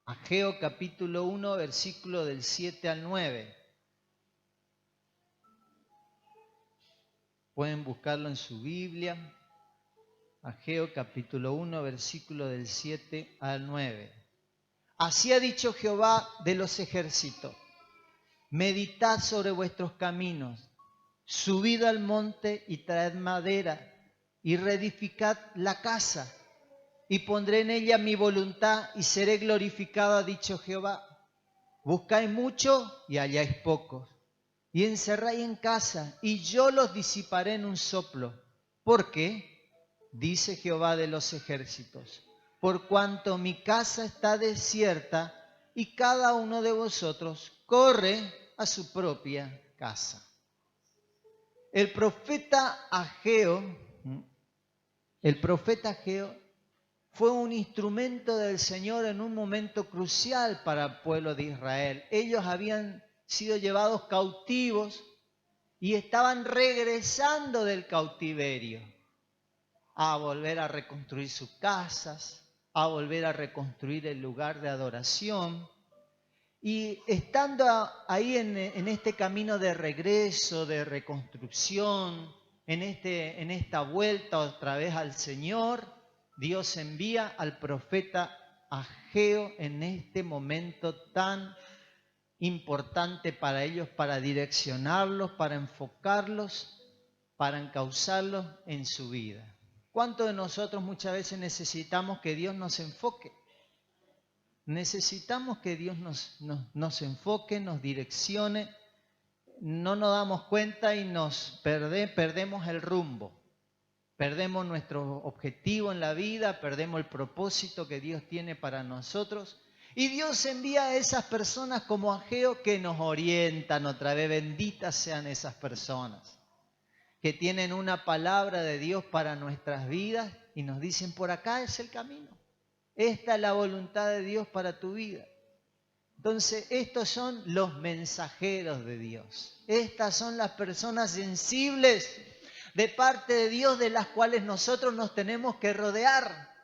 Ageo capítulo 1, versículo del 7 al 9. Pueden buscarlo en su Biblia. Ageo capítulo 1, versículo del 7 al 9. Así ha dicho Jehová de los ejércitos: meditad sobre vuestros caminos, subid al monte y traed madera, y reedificad la casa, y pondré en ella mi voluntad, y seré glorificado, ha dicho Jehová. Buscáis mucho y halláis pocos, y encerráis en casa, y yo los disiparé en un soplo. ¿Por qué? Dice Jehová de los ejércitos: por cuanto mi casa está desierta, y cada uno de vosotros corre a su propia casa. El profeta Ageo fue un instrumento del Señor en un momento crucial para el pueblo de Israel. Ellos habían sido llevados cautivos y estaban regresando del cautiverio a volver a reconstruir sus casas, a volver a reconstruir el lugar de adoración. Y estando ahí en este camino de regreso, de reconstrucción, en esta vuelta otra vez al Señor, Dios envía al profeta Ageo en este momento tan importante para ellos, para direccionarlos, para enfocarlos, para encauzarlos en su vida. ¿Cuántos de nosotros muchas veces necesitamos que Dios nos enfoque? Necesitamos que Dios nos enfoque, nos direccione. No nos damos cuenta y perdemos el rumbo. Perdemos nuestro objetivo en la vida, perdemos el propósito que Dios tiene para nosotros. Y Dios envía a esas personas como Ageo que nos orientan otra vez. Benditas sean esas personas que tienen una palabra de Dios para nuestras vidas y nos dicen: por acá es el camino. Esta es la voluntad de Dios para tu vida. Entonces, estos son los mensajeros de Dios. Estas son las personas sensibles de parte de Dios, de las cuales nosotros nos tenemos que rodear,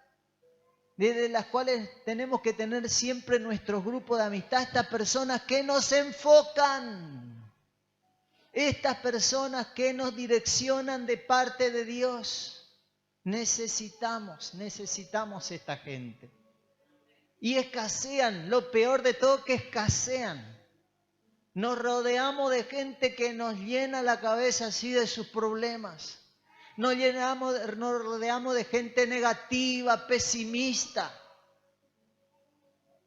de las cuales tenemos que tener siempre nuestro grupo de amistad. Estas personas que nos enfocan, estas personas que nos direccionan de parte de Dios. Necesitamos esta gente. Y escasean, lo peor de todo, que escasean. Nos rodeamos de gente que nos llena la cabeza así de sus problemas. Nos rodeamos de gente negativa, pesimista.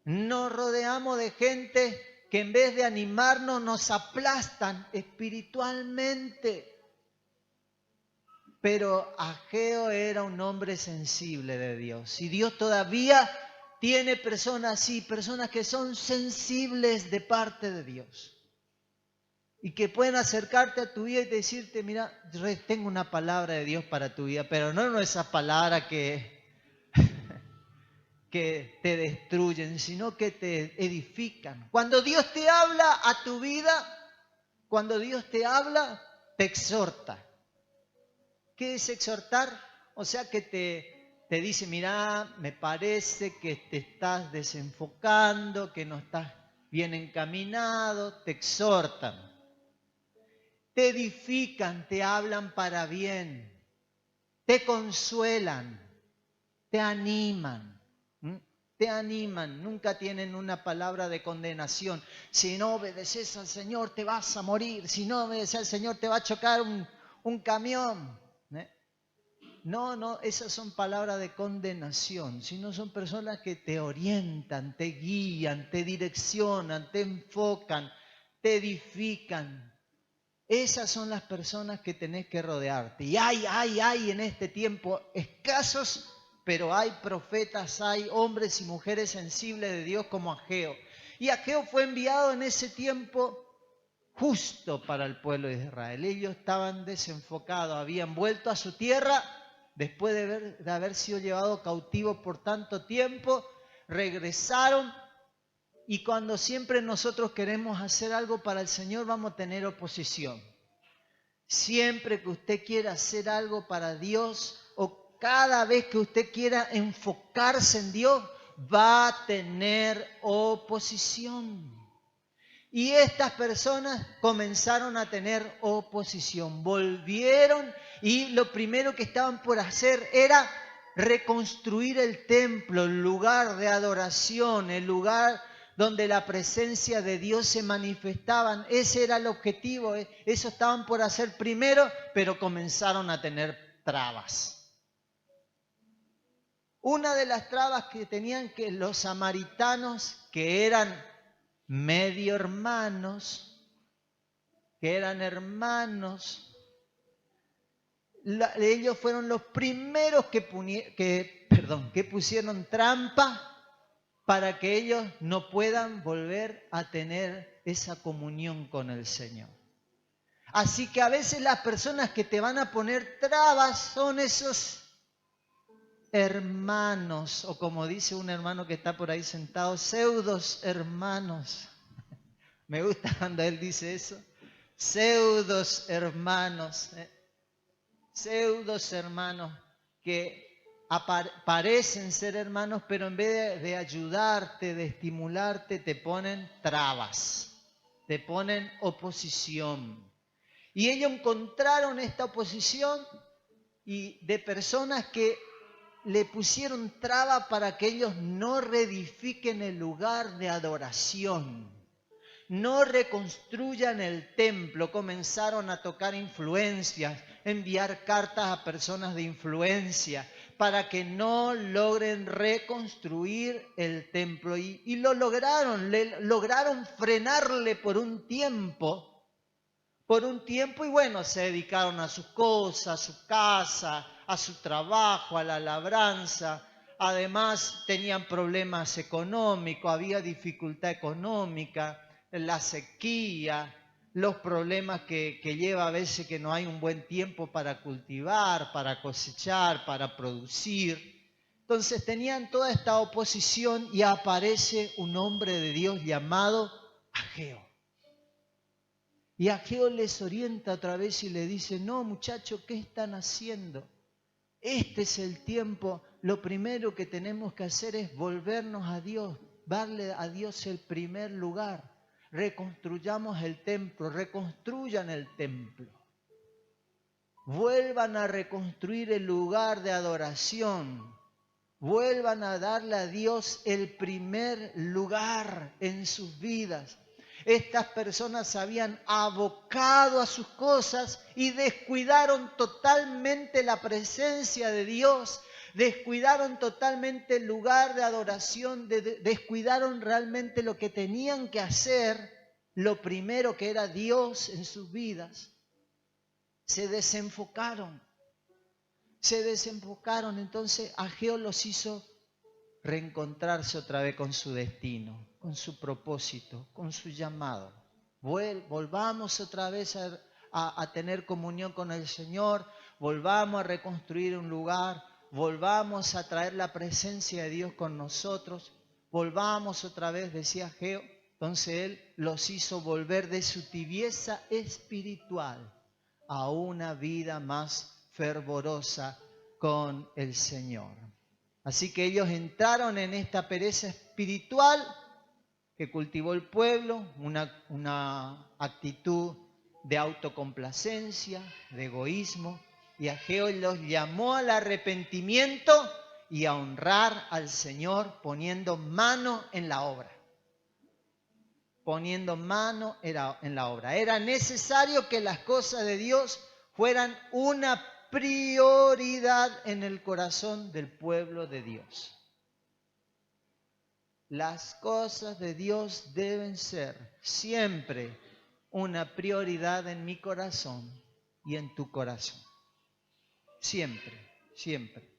Nos rodeamos de gente que en vez de animarnos nos aplastan espiritualmente. Pero Ageo era un hombre sensible de Dios. Y Dios todavía tiene personas así, personas que son sensibles de parte de Dios. Y que pueden acercarte a tu vida y decirte: mira, tengo una palabra de Dios para tu vida, pero no esa palabra que te destruyen, sino que te edifican. Cuando Dios te habla a tu vida, cuando Dios te habla, te exhorta. ¿Qué es exhortar? O sea, que te dice: mira, me parece que te estás desenfocando, que no estás bien encaminado. Te exhortan, te edifican, te hablan para bien, te consuelan, te animan. Te animan, nunca tienen una palabra de condenación. Si no obedeces al Señor te vas a morir, si no obedeces al Señor te va a chocar un camión. No, esas son palabras de condenación, sino son personas que te orientan, te guían, te direccionan, te enfocan, te edifican. Esas son las personas que tenés que rodearte. Y hay en este tiempo escasos, pero hay profetas, hay hombres y mujeres sensibles de Dios como Ageo. Y Ageo fue enviado en ese tiempo justo para el pueblo de Israel. Ellos estaban desenfocados, habían vuelto a su tierra después de haber sido llevados cautivos por tanto tiempo. Regresaron, y cuando siempre nosotros queremos hacer algo para el Señor, vamos a tener oposición. Siempre que usted quiera hacer algo para Dios, o cada vez que usted quiera enfocarse en Dios, va a tener oposición. Y estas personas comenzaron a tener oposición. Volvieron y lo primero que estaban por hacer era reconstruir el templo, el lugar de adoración, el lugar donde la presencia de Dios se manifestaba. Ese era el objetivo. Eso estaban por hacer primero, pero comenzaron a tener trabas. Una de las trabas que tenían que los samaritanos, que eran medio hermanos, ellos fueron los primeros que pusieron trampa para que ellos no puedan volver a tener esa comunión con el Señor. Así que a veces las personas que te van a poner trabas son esos hermanos, o como dice un hermano que está por ahí sentado, pseudos hermanos. Me gusta cuando él dice eso. Pseudos hermanos que parecen ser hermanos, pero en vez de ayudarte, de estimularte, te ponen trabas, te ponen oposición. Y ellos encontraron esta oposición y de personas que le pusieron traba para que ellos no reedifiquen el lugar de adoración, no reconstruyan el templo. Comenzaron a tocar influencias, enviar cartas a personas de influencia para que no logren reconstruir el templo. Y lo lograron, lograron frenarle por un tiempo. Y bueno, se dedicaron a sus cosas, a su casa, a su trabajo, a la labranza. Además tenían problemas económicos, había dificultad económica, la sequía, los problemas que lleva a veces que no hay un buen tiempo para cultivar, para cosechar, para producir. Entonces tenían toda esta oposición y aparece un hombre de Dios llamado Ageo. Y Ageo les orienta otra vez y le dice, no muchachos, ¿qué están haciendo? Este es el tiempo, lo primero que tenemos que hacer es volvernos a Dios, darle a Dios el primer lugar. Reconstruyamos el templo, reconstruyan el templo. Vuelvan a reconstruir el lugar de adoración. Vuelvan a darle a Dios el primer lugar en sus vidas. Estas personas se habían abocado a sus cosas y descuidaron totalmente la presencia de Dios, descuidaron totalmente el lugar de adoración, descuidaron realmente lo que tenían que hacer, lo primero que era Dios en sus vidas. Se desenfocaron, entonces Ageo los hizo reencontrarse otra vez con su destino, con su propósito, con su llamado. Volvamos otra vez a tener comunión con el Señor, volvamos a reconstruir un lugar, volvamos a traer la presencia de Dios con nosotros, volvamos otra vez, decía Ageo. Entonces él los hizo volver de su tibieza espiritual a una vida más fervorosa con el Señor. Así que ellos entraron en esta pereza espiritual que cultivó el pueblo, una actitud de autocomplacencia, de egoísmo, y Ageo los llamó al arrepentimiento y a honrar al Señor poniendo mano en la obra. Era necesario que las cosas de Dios fueran una prioridad en el corazón del pueblo de Dios. Las cosas de Dios deben ser siempre una prioridad en mi corazón y en tu corazón. Siempre, siempre.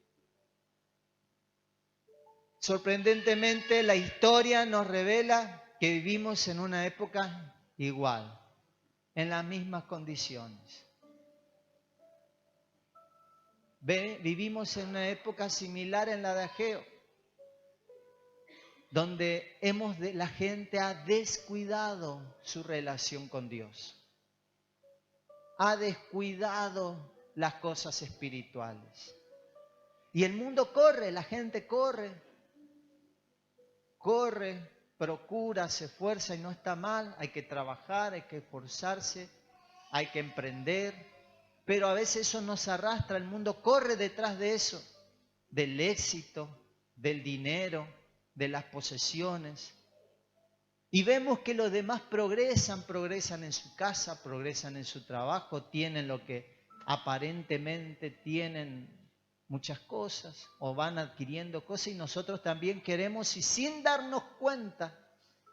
Sorprendentemente, la historia nos revela que vivimos en una época igual, en las mismas condiciones. Vivimos en una época similar en la de Ageo, donde la gente ha descuidado su relación con Dios, ha descuidado las cosas espirituales. Y el mundo corre, la gente corre, corre, procura, se esfuerza y no está mal. Hay que trabajar, hay que esforzarse, hay que emprender. Pero a veces eso nos arrastra, el mundo corre detrás de eso, del éxito, del dinero, de las posesiones. Y vemos que los demás progresan en su casa, progresan en su trabajo, tienen lo que aparentemente tienen muchas cosas o van adquiriendo cosas y nosotros también queremos y sin darnos cuenta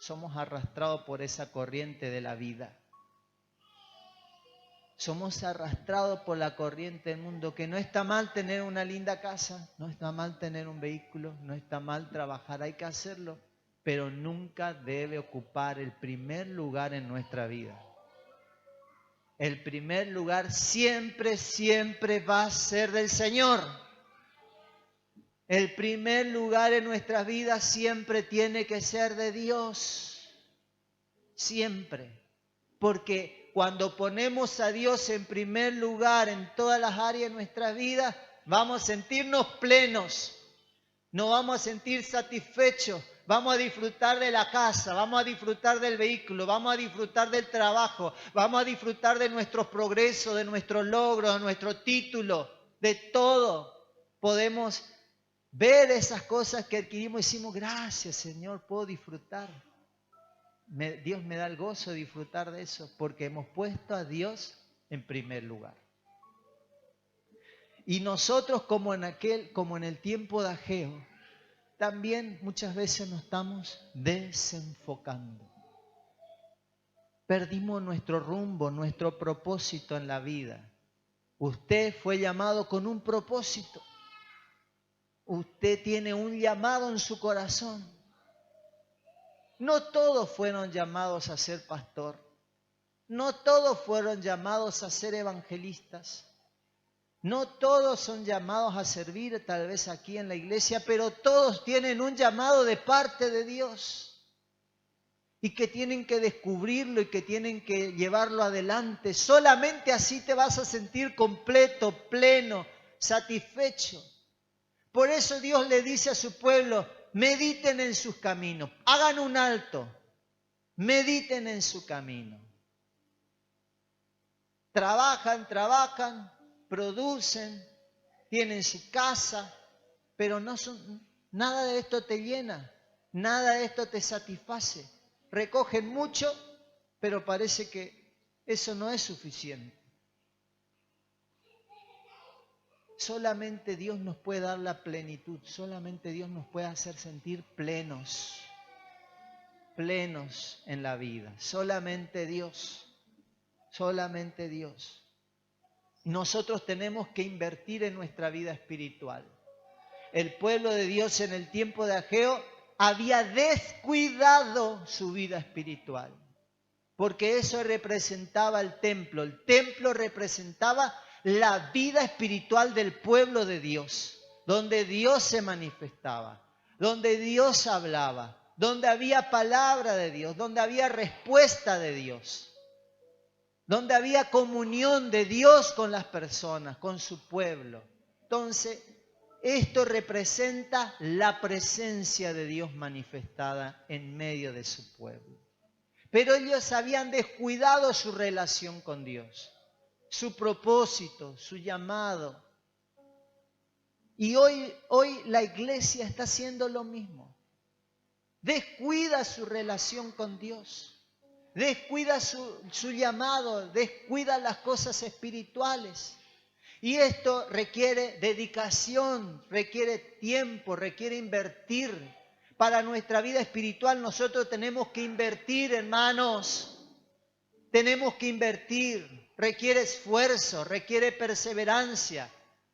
somos arrastrados por esa corriente de la vida. Somos arrastrados por la corriente del mundo, que no está mal tener una linda casa, no está mal tener un vehículo, no está mal trabajar, hay que hacerlo, pero nunca debe ocupar el primer lugar en nuestra vida. El primer lugar siempre, siempre va a ser del Señor. El primer lugar en nuestras vidas siempre tiene que ser de Dios. Siempre. Porque cuando ponemos a Dios en primer lugar en todas las áreas de nuestra vida, vamos a sentirnos plenos. Nos vamos a sentir satisfechos. Vamos a disfrutar de la casa, vamos a disfrutar del vehículo, vamos a disfrutar del trabajo, vamos a disfrutar de nuestros progresos, de nuestros logros, de nuestro título, de todo. Podemos ver esas cosas que adquirimos y decimos, gracias Señor, puedo disfrutar. Dios me da el gozo de disfrutar de eso porque hemos puesto a Dios en primer lugar. Y nosotros como en el tiempo de Ageo, también muchas veces nos estamos desenfocando. Perdimos nuestro rumbo, nuestro propósito en la vida. Usted fue llamado con un propósito. Usted tiene un llamado en su corazón. No todos fueron llamados a ser pastor. No todos fueron llamados a ser evangelistas. No todos son llamados a servir tal vez aquí en la iglesia, pero todos tienen un llamado de parte de Dios. Y que tienen que descubrirlo y que tienen que llevarlo adelante. Solamente así te vas a sentir completo, pleno, satisfecho. Por eso Dios le dice a su pueblo, mediten en sus caminos, hagan un alto, mediten en su camino. Trabajan, producen, tienen su casa, pero nada de esto te llena, nada de esto te satisface. Recogen mucho, pero parece que eso no es suficiente. Solamente Dios nos puede dar la plenitud, solamente Dios nos puede hacer sentir plenos en la vida. Solamente Dios. Nosotros tenemos que invertir en nuestra vida espiritual. El pueblo de Dios en el tiempo de Ageo había descuidado su vida espiritual, porque eso representaba el templo. El templo representaba la vida espiritual del pueblo de Dios, donde Dios se manifestaba, donde Dios hablaba, donde había palabra de Dios, donde había respuesta de Dios. Donde había comunión de Dios con las personas, con su pueblo. Entonces, esto representa la presencia de Dios manifestada en medio de su pueblo. Pero ellos habían descuidado su relación con Dios, su propósito, su llamado. Y hoy la iglesia está haciendo lo mismo. Descuida su relación con Dios. Descuida su llamado, descuida las cosas espirituales. Y esto requiere dedicación, requiere tiempo, requiere invertir. Para nuestra vida espiritual nosotros tenemos que invertir, hermanos. Tenemos que invertir. Requiere esfuerzo, requiere perseverancia.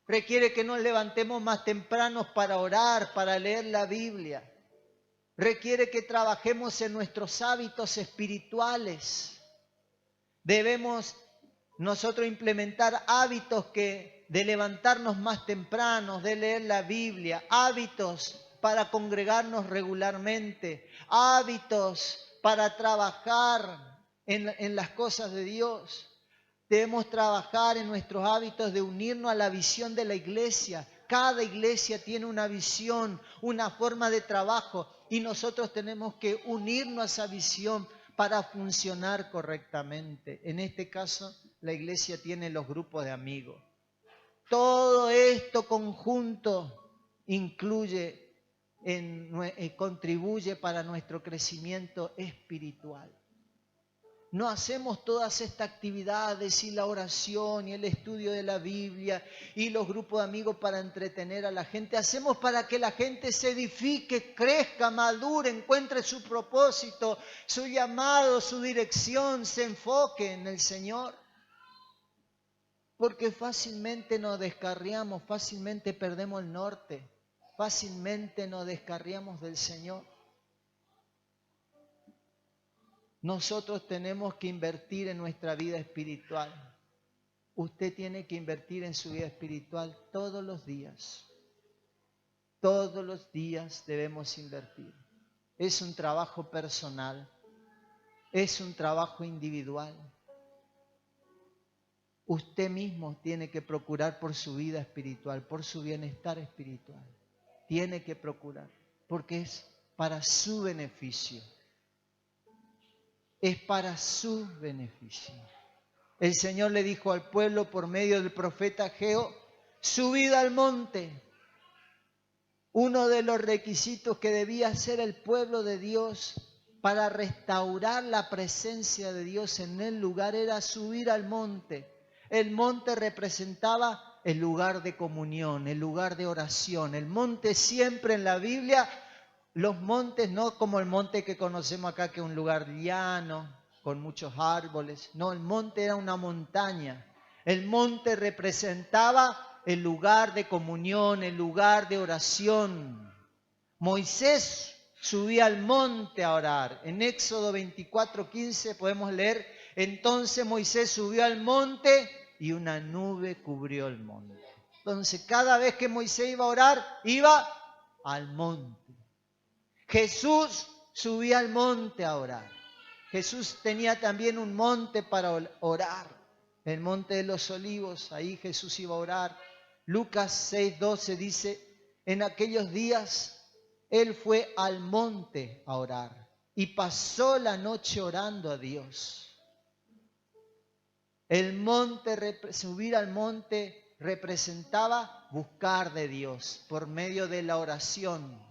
Requiere que nos levantemos más temprano para orar, para leer la Biblia. Requiere que trabajemos en nuestros hábitos espirituales. Debemos nosotros implementar hábitos de levantarnos más temprano, de leer la Biblia, hábitos para congregarnos regularmente, hábitos para trabajar en las cosas de Dios. Debemos trabajar en nuestros hábitos de unirnos a la visión de la iglesia. Cada iglesia tiene una visión, una forma de trabajo y nosotros tenemos que unirnos a esa visión para funcionar correctamente. En este caso, la iglesia tiene los grupos de amigos. Todo esto conjunto contribuye para nuestro crecimiento espiritual. No hacemos todas estas actividades y la oración y el estudio de la Biblia y los grupos de amigos para entretener a la gente. Hacemos para que la gente se edifique, crezca, madure, encuentre su propósito, su llamado, su dirección, se enfoque en el Señor. Porque fácilmente nos descarriamos, fácilmente perdemos el norte, fácilmente nos descarriamos del Señor. Nosotros tenemos que invertir en nuestra vida espiritual. Usted tiene que invertir en su vida espiritual todos los días. Todos los días debemos invertir. Es un trabajo personal. Es un trabajo individual. Usted mismo tiene que procurar por su vida espiritual, por su bienestar espiritual. Tiene que procurar, porque es para su beneficio. Es para su beneficio. El Señor le dijo al pueblo por medio del profeta Ageo, subid al monte. Uno de los requisitos que debía hacer el pueblo de Dios para restaurar la presencia de Dios en el lugar era subir al monte. El monte representaba el lugar de comunión, el lugar de oración. El monte siempre en la Biblia, los montes no como el monte que conocemos acá, que es un lugar llano, con muchos árboles. No, el monte era una montaña. El monte representaba el lugar de comunión, el lugar de oración. Moisés subía al monte a orar. En Éxodo 24:15 podemos leer, entonces Moisés subió al monte y una nube cubrió el monte. Entonces cada vez que Moisés iba a orar, iba al monte. Jesús subía al monte a orar. Jesús tenía también un monte para orar, el monte de los olivos, ahí Jesús iba a orar. Lucas 6:12 dice, en aquellos días Él fue al monte a orar y pasó la noche orando a Dios. Subir al monte representaba buscar de Dios por medio de la oración.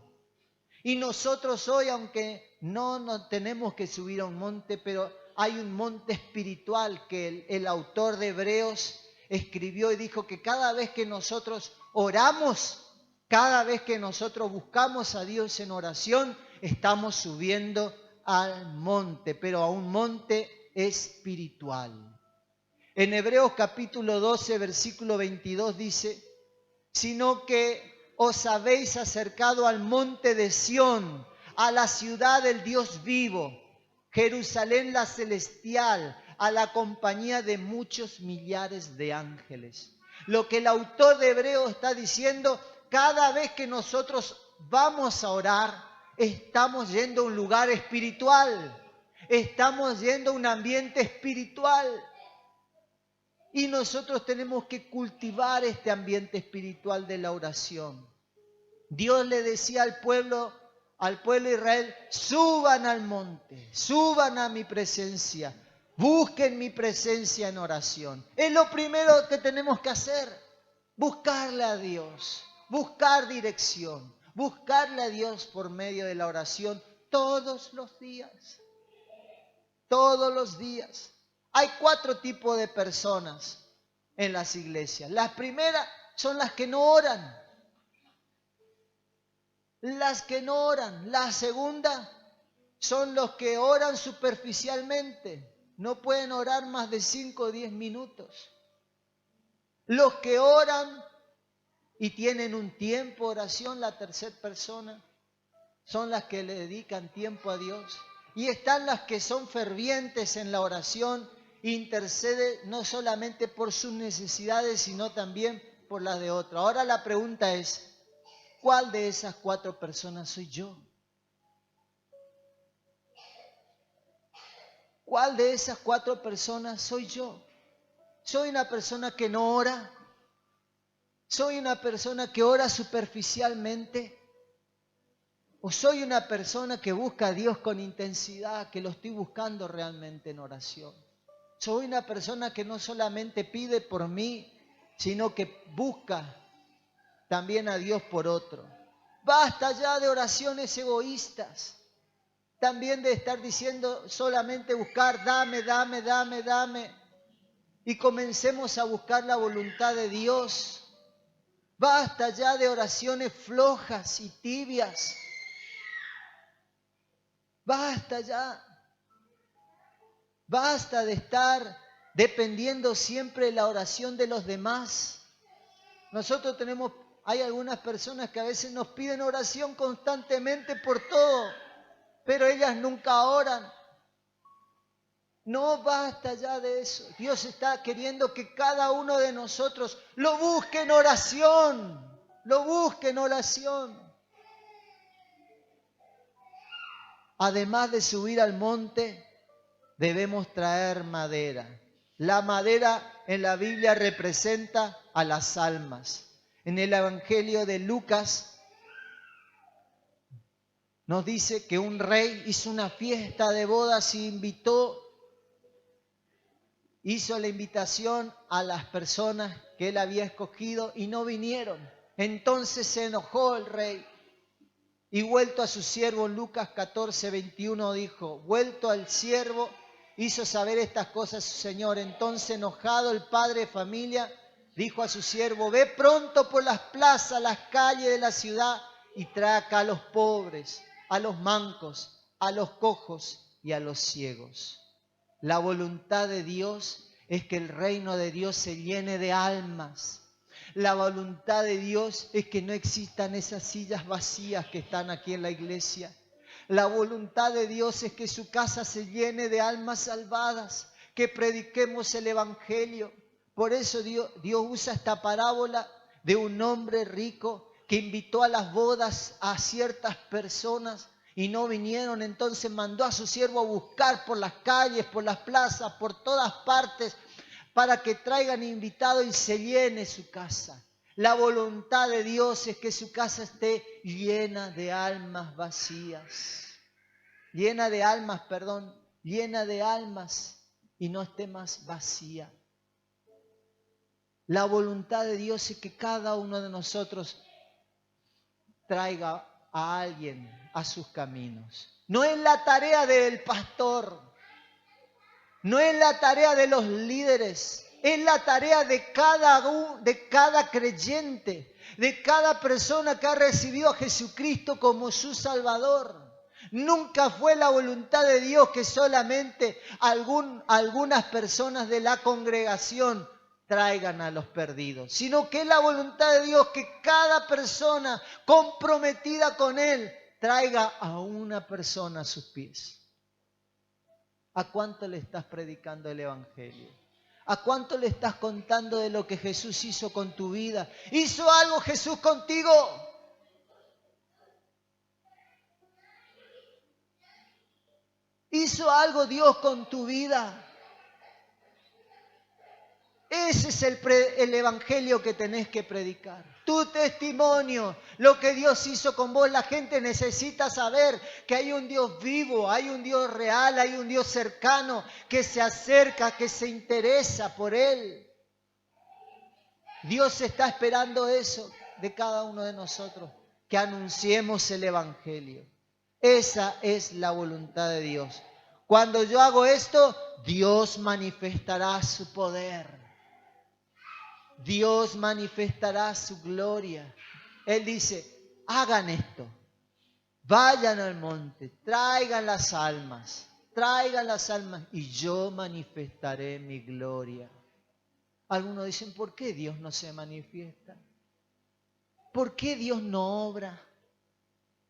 Y nosotros hoy, aunque no tenemos que subir a un monte, pero hay un monte espiritual que el autor de Hebreos escribió y dijo que cada vez que nosotros oramos, cada vez que nosotros buscamos a Dios en oración, estamos subiendo al monte, pero a un monte espiritual. En Hebreos capítulo 12, versículo 22 dice, sino que os habéis acercado al monte de Sión, a la ciudad del Dios vivo, Jerusalén la celestial, a la compañía de muchos millares de ángeles. Lo que el autor de Hebreos está diciendo, cada vez que nosotros vamos a orar, estamos yendo a un lugar espiritual, estamos yendo a un ambiente espiritual. Y nosotros tenemos que cultivar este ambiente espiritual de la oración. Dios le decía al pueblo de Israel, suban al monte, suban a mi presencia, busquen mi presencia en oración. Es lo primero que tenemos que hacer, buscarle a Dios, buscar dirección, buscarle a Dios por medio de la oración todos los días. Todos los días. Hay 4 tipos de personas en las iglesias. Las primeras son las que no oran. Las que no oran. La segunda son los que oran superficialmente. No pueden orar más de 5 o 10 minutos. Los que oran y tienen un tiempo de oración, la tercera persona, son las que le dedican tiempo a Dios. Y están las que son fervientes en la oración, intercede no solamente por sus necesidades, sino también por las de otros. Ahora la pregunta es, ¿cuál de esas 4 personas soy yo? ¿Cuál de esas 4 personas soy yo? ¿Soy una persona que no ora? ¿Soy una persona que ora superficialmente? ¿O soy una persona que busca a Dios con intensidad, que lo estoy buscando realmente en oración? ¿Soy una persona que no solamente pide por mí, sino que busca también a Dios por otro? Basta ya de oraciones egoístas. También de estar diciendo solamente buscar, dame, dame, dame, dame. Y comencemos a buscar la voluntad de Dios. Basta ya de oraciones flojas y tibias. Basta ya. Basta de estar dependiendo siempre de la oración de los demás. Nosotros hay algunas personas que a veces nos piden oración constantemente por todo, pero ellas nunca oran. No, basta ya de eso. Dios está queriendo que cada uno de nosotros lo busque en oración. Lo busque en oración. Además de subir al monte, debemos traer madera. La madera en la Biblia representa a las almas. En el Evangelio de Lucas nos dice que un rey hizo una fiesta de bodas y hizo la invitación a las personas que él había escogido y no vinieron. Entonces se enojó el rey y vuelto a su siervo, Lucas 14:21 dijo, vuelto al siervo, hizo saber estas cosas a su señor. Entonces enojado el padre de familia dijo a su siervo, ve pronto por las plazas, las calles de la ciudad y trae acá a los pobres, a los mancos, a los cojos y a los ciegos. La voluntad de Dios es que el reino de Dios se llene de almas. La voluntad de Dios es que no existan esas sillas vacías que están aquí en la iglesia. La voluntad de Dios es que su casa se llene de almas salvadas, que prediquemos el Evangelio. Por eso Dios usa esta parábola de un hombre rico que invitó a las bodas a ciertas personas y no vinieron. Entonces mandó a su siervo a buscar por las calles, por las plazas, por todas partes, para que traigan invitados y se llene su casa. La voluntad de Dios es que su casa esté llena de almas vacías. Llena de almas y no esté más vacía. La voluntad de Dios es que cada uno de nosotros traiga a alguien a sus caminos. No es la tarea del pastor, no es la tarea de los líderes, es la tarea de cada creyente, de cada persona que ha recibido a Jesucristo como su Salvador. Nunca fue la voluntad de Dios que solamente algunas personas de la congregación traigan a los perdidos, sino que es la voluntad de Dios que cada persona comprometida con Él traiga a una persona a sus pies. ¿A cuánto le estás predicando el Evangelio? ¿A cuánto le estás contando de lo que Jesús hizo con tu vida? ¿Hizo algo Jesús contigo? ¿Hizo algo Dios con tu vida? Ese es el Evangelio que tenés que predicar. Tu testimonio, lo que Dios hizo con vos. La gente necesita saber que hay un Dios vivo, hay un Dios real, hay un Dios cercano que se acerca, que se interesa por Él. Dios está esperando eso de cada uno de nosotros, que anunciemos el Evangelio. Esa es la voluntad de Dios. Cuando yo hago esto, Dios manifestará su poder. Dios manifestará su gloria. Él dice, hagan esto, vayan al monte, traigan las almas y yo manifestaré mi gloria. Algunos dicen, ¿por qué Dios no se manifiesta? ¿Por qué Dios no obra?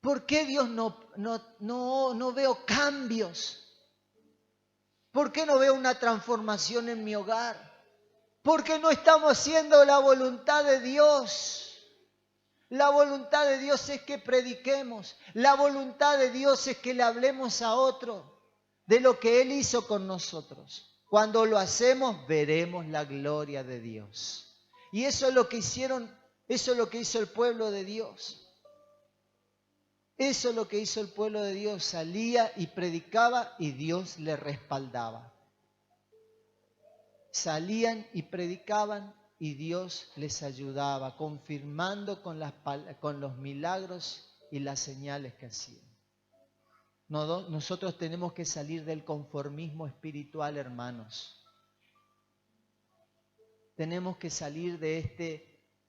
¿Por qué Dios no veo cambios? ¿Por qué no veo una transformación en mi hogar? Porque no estamos haciendo la voluntad de Dios. La voluntad de Dios es que prediquemos. La voluntad de Dios es que le hablemos a otro de lo que Él hizo con nosotros. Cuando lo hacemos, veremos la gloria de Dios. Y eso es lo que hicieron Eso es lo que hizo el pueblo de Dios. Eso es lo que hizo el pueblo de Dios. Salía y predicaba y Dios le respaldaba. Salían y predicaban y Dios les ayudaba, confirmando con los milagros y las señales que hacían. Nosotros tenemos que salir del conformismo espiritual, hermanos. Tenemos que salir de este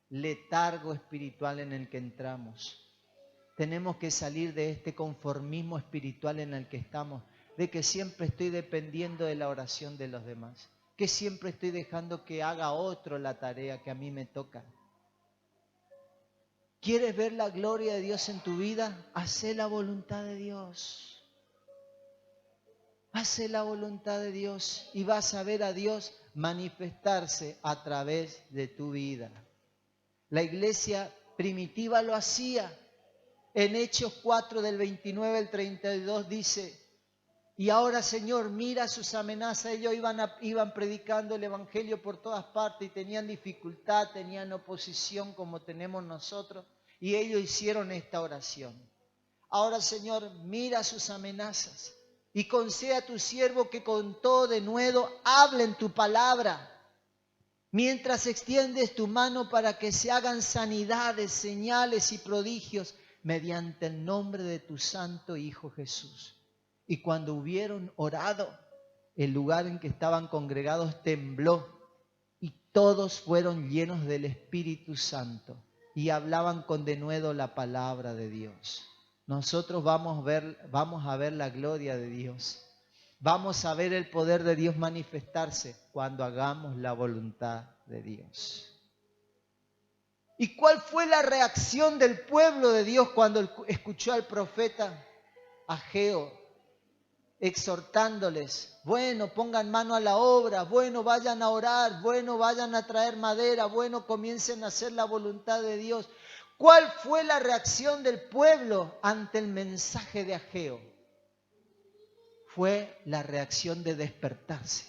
letargo espiritual en el que entramos. Tenemos que salir de este conformismo espiritual en el que estamos, de que siempre estoy dependiendo de la oración de los demás, que siempre estoy dejando que haga otro la tarea que a mí me toca. ¿Quieres ver la gloria de Dios en tu vida? Hacé la voluntad de Dios. Hacé la voluntad de Dios y vas a ver a Dios manifestarse a través de tu vida. La iglesia primitiva lo hacía. En Hechos 4 del 29 al 32 dice: y ahora, Señor, mira sus amenazas. Ellos iban predicando el evangelio por todas partes y tenían dificultad, tenían oposición como tenemos nosotros. Y ellos hicieron esta oración. Ahora, Señor, mira sus amenazas y concede a tu siervo que con todo denuedo hablen tu palabra, mientras extiendes tu mano para que se hagan sanidades, señales y prodigios mediante el nombre de tu santo Hijo Jesús. Y cuando hubieron orado, el lugar en que estaban congregados tembló y todos fueron llenos del Espíritu Santo y hablaban con denuedo la palabra de Dios. Nosotros vamos a ver la gloria de Dios. Vamos a ver el poder de Dios manifestarse cuando hagamos la voluntad de Dios. ¿Y cuál fue la reacción del pueblo de Dios cuando escuchó al profeta Ageo exhortándoles? Bueno, pongan mano a la obra, bueno, vayan a orar, bueno, vayan a traer madera, bueno, comiencen a hacer la voluntad de Dios. ¿Cuál fue la reacción del pueblo ante el mensaje de Ageo? Fue la reacción de despertarse.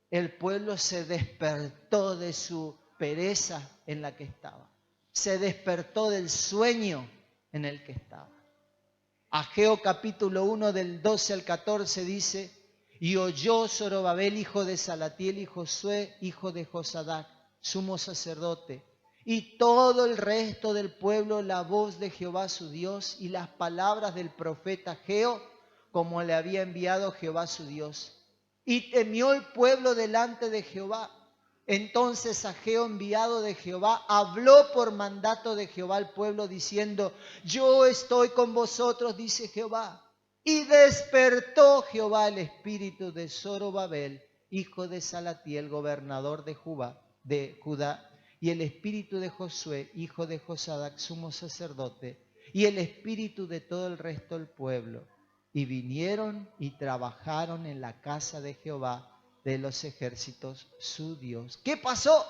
El pueblo se despertó de su pereza en la que estaba. Se despertó del sueño en el que estaba. Ageo capítulo 1 del 12 al 14 dice: y oyó Zorobabel, hijo de Salatiel, y Josué, hijo de Josadac, sumo sacerdote, y todo el resto del pueblo la voz de Jehová su Dios y las palabras del profeta Ageo, como le había enviado Jehová su Dios. Y temió el pueblo delante de Jehová. Entonces Ageo, enviado de Jehová, habló por mandato de Jehová al pueblo diciendo: yo estoy con vosotros, dice Jehová. Y despertó Jehová el espíritu de Zorobabel, hijo de Salatiel, gobernador de Judá, y el espíritu de Josué, hijo de Josadac, sumo sacerdote, y el espíritu de todo el resto del pueblo. Y vinieron y trabajaron en la casa de Jehová de los ejércitos, su Dios. ¿Qué pasó?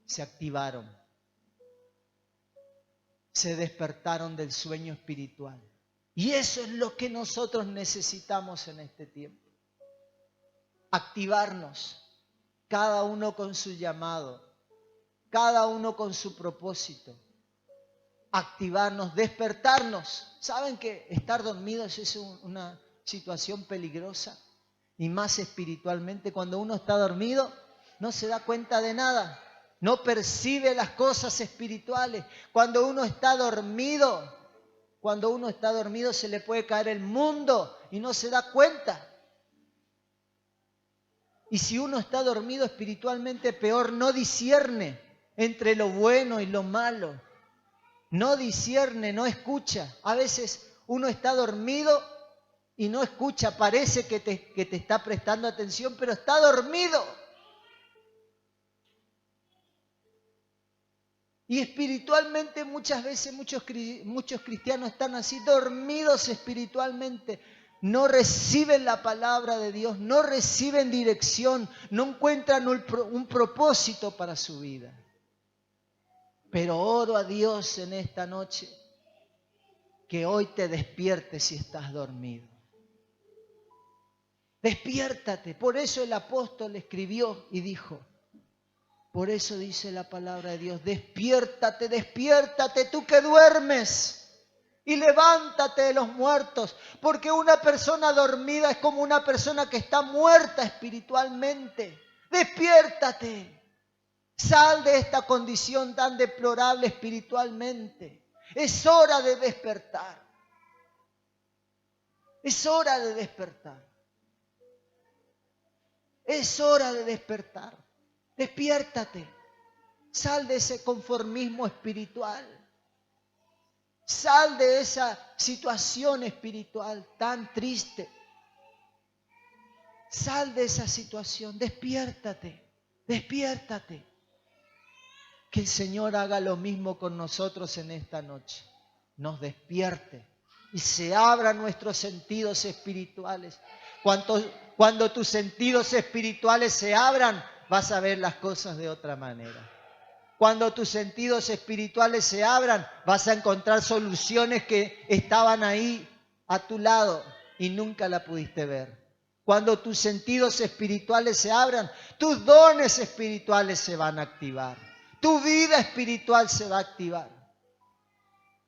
Se activaron. Se despertaron del sueño espiritual. Y eso es lo que nosotros necesitamos en este tiempo. Activarnos, cada uno con su llamado, cada uno con su propósito. Activarnos, despertarnos. ¿Saben que estar dormidos es una situación peligrosa? Y más espiritualmente, cuando uno está dormido, no se da cuenta de nada, no percibe las cosas espirituales. Cuando uno está dormido se le puede caer el mundo y no se da cuenta. Y si uno está dormido espiritualmente, peor, no discierne entre lo bueno y lo malo. No discierne, no escucha. A veces uno está dormido y no escucha, parece que te está prestando atención, pero está dormido. Y espiritualmente muchas veces muchos cristianos están así, dormidos espiritualmente. No reciben la palabra de Dios, no reciben dirección, no encuentran un propósito para su vida. Pero oro a Dios en esta noche que hoy te despiertes si estás dormido. Despiértate. Por eso el apóstol escribió y dijo: Por eso dice la palabra de Dios, despiértate, despiértate tú que duermes y levántate de los muertos, porque una persona dormida es como una persona que está muerta espiritualmente. Despiértate. Sal de esta condición tan deplorable espiritualmente. Es hora de despertar. Es hora de despertar. Es hora de despertar. Despiértate. Sal de ese conformismo espiritual. Sal de esa situación espiritual tan triste. Sal de esa situación. Despiértate. Despiértate. Que el Señor haga lo mismo con nosotros en esta noche. Nos despierte y se abran nuestros sentidos espirituales. Cuando tus sentidos espirituales se abran, vas a ver las cosas de otra manera. Cuando tus sentidos espirituales se abran, vas a encontrar soluciones que estaban ahí a tu lado y nunca la pudiste ver. Cuando tus sentidos espirituales se abran, tus dones espirituales se van a activar. Tu vida espiritual se va a activar.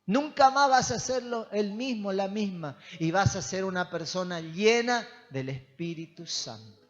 Nunca más vas a ser el mismo, la misma. Y vas a ser una persona llena del Espíritu Santo.